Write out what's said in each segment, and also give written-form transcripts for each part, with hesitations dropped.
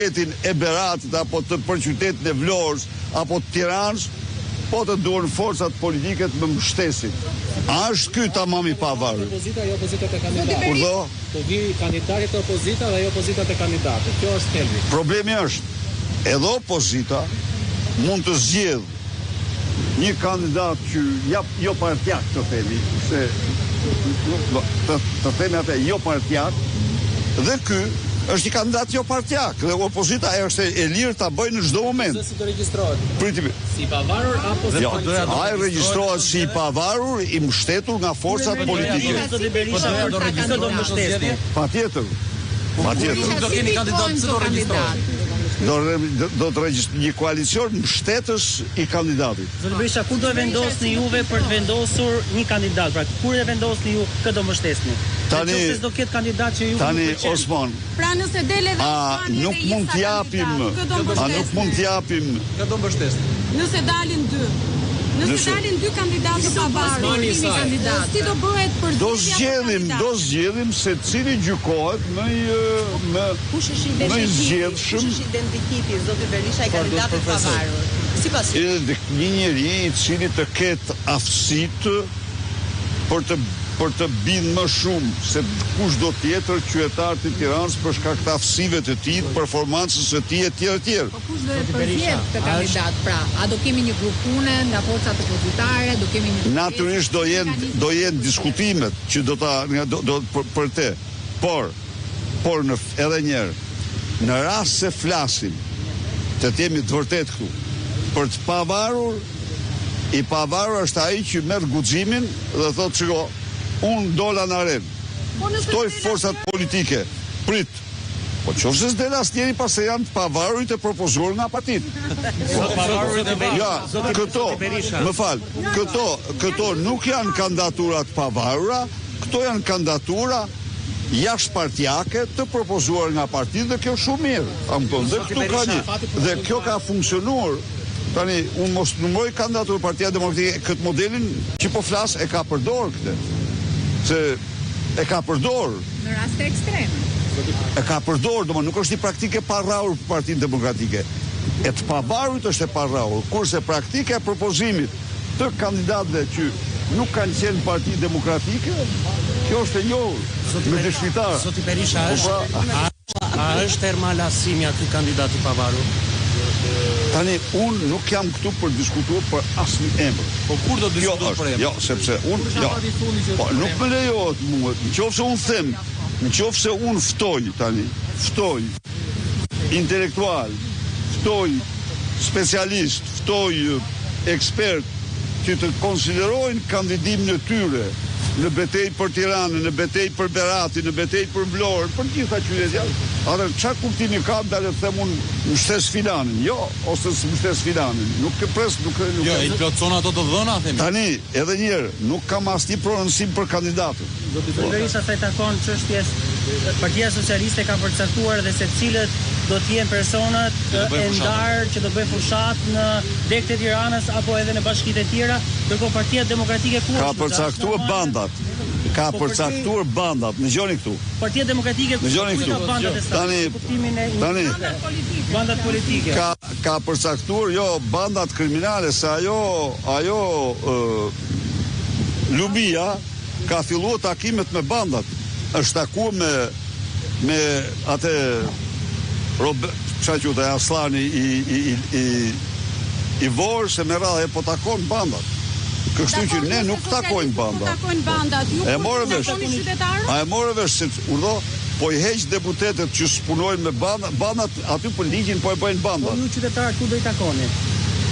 qytetin e Beratit, apo për qytetin e Vlorës, apo të Tiranës, po të duhen forcat politike të më mbështesin. A është ky tamam i pavarur? Opozita jo opozitat e kandidatit. Kurdo? Të vi kandidatit e opozita dhe jo opozitat e kandidatit. Kjo është thelbi. Problemi është, edhe opozita mund të zgjedh një kandidat që jo partijak të themi, se të themi atë jo partijak, dhe ky është një kandidat jo partijak, dhe opozita është e lirë ta bëjë në çdo moment. Se si të regjistrohet? Pritimi. Si pavarur apo si ai regjistrohet si pavarur, i mbështetur nga forcat politike. Do regjistrohet. Patjetër. Do keni kandidat që do regjistrohet. Do të regjistrohet një koalicion mbështetës i kandidatit. Zoti Berisha, kur do e vendosni juve për të vendosur një kandidat? Pra, kur e vendosni ju kë do mbështesni? Tani do ketë kandidat që ju tani Osman. Pra nëse del edhe nuk mund t'japim Kë do mbështesni? Nëse dalin dy. Nëse dalin dy kandidatë të pavarur, si do bëhet për do zgjedhim se cili gjykohet më i zgjedhshëm. Kush është identikiti zoti Berisha i kandidatit pavarur? Sipas një njeri i cili të ketë aftësitë për të bindë më shumë se kush do tjetër qytetar të Tiranës për shkak të aftësive të tij, performancës së tij etj. Po kush do të përzihet të kandidat pra? A do kemi një grup pune nga forcat opozitare, do kemi një natyrisht do jenë diskutimet që për te. Por edhe një herë, në rast se flasim të jemi të vërtet këtu për të pavarur, i pavarur është ai që merr guximin dhe thotë çiko, unë dola në arenë, ftoj forcat politike, prit. Po qofse s'del asnjëri pas se janë të pavarurit e propozuar nga partitë. Ja, këto nuk janë kandidaturat pavarura, këto janë kandidatura jashtëpartijake të propozuar nga partitë dhe kjo shumë mirë. Dhe kjo ka funksionuar. Tani, unë mos numëroj kandidaturë Partia Demokratike, këtë modelin që po flas e ka përdor këtë. Se e ka përdor. Në raste ekstreme. E ka përdor, nuk është një praktike pa rrahur për Partinë Demokratike. E të pavarurit është e pa rrahur, kurse praktike e propozimit të kandidatëve që nuk kanë qenë Parti Demokratike, kjo është e njohur me dëshmitar. Zoti Berisha, a është Ermal Asimi ky kandidat i pavarur? Tani, unë nuk jam këtu për diskutuar për asnjë emër. Po kur do diskutuar për emër? Jo, sepse unë, po nuk më lejohet mua, nëse unë them, nëse unë ftoj intelektual, ftoj specialist, ftoj ekspert që të konsiderojnë kandidimin e tyre në betejë për Tiranën, në betejë për Beratin, në betejë për Vlorën, për gjitha qytetarët. Atëherë çfarë kuptimi ka dalë të them unë mbështes filanin? Jo, ose mbështes filanin. Nuk e pres, nuk. Jo, i plotson ato të dhëna, themi. Tani, edhe një herë, nuk kam asnjë prononcim për kandidatën. Zoti Berisha sa i takon çështjes, Partia Socialiste ka përcaktuar edhe se cilët do të jenë personat e ndarë që do bëjnë fushat në degët e Tiranës apo edhe në bashkitë e tjera, ndërkohë Partia Demokratike ka përcaktuar bandat. Ka përcaktuar bandat, në gjoni këtu. Partia Demokratike në gjoni këtu. Tani, bandat politike. Ka përcaktuar jo bandat kriminale, se ajo Lubia ka filluar takimet me bandat. Është takuar me atë Çaqut e Aslani i Vorë se me radhë po takon bandat. Kështu që ne nuk takojmë bandat. E morë vesh. A e morë vesh se urdhë, po i heq deputetët që spunojnë me bandat, aty po ligjin po e bëjnë bandat. Po ju qytetarët ku do i takoni?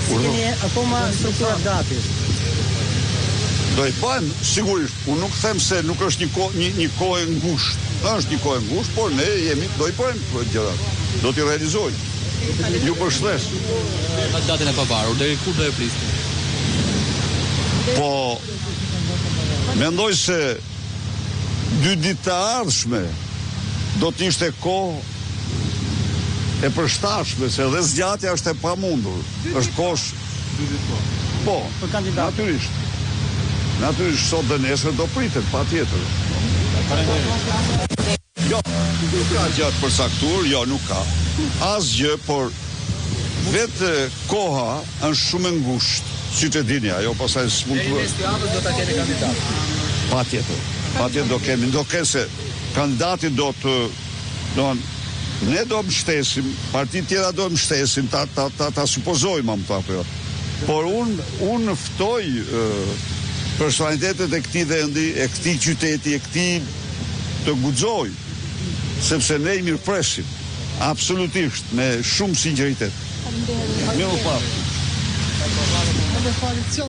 Keni akoma strukturat gati. Do i bëjmë, sigurisht, unë nuk them se nuk është një kohë e ngushtë. Është një kohë e ngushtë, por ne do i bëjmë gjërat. Do t'i realizojmë. Ju përshëndes. Kandidatin e pavarur, deri kur do e prisni? Po, mendoj se 2 ditë të ardhshme do t'ishte kohë e përshtatshme, se edhe zgjatja është e pamundur. Është kosh. Po, natyrisht. Natyrisht sot dhe nesër do pritet, patjetër. Jo, nuk ka gjatë përsaktur, jo, nuk ka. Asgjë, por vetë koha është shumë e ngushtë, si që dini, ajo pasaj s'mund Deri mes javës do ta keni kandidat. Patjetër do kemi, se kandidati do ne do mbështesim, partit tjera do mbështesim, ta supozojmë, më thapë jo. Por unë ftoj personalitetet e këtij vendi, e këtij qyteti, e këtij të guxoj, sepse ne i mirëpresim, absolutisht, me shumë sinqeritet. Mirë,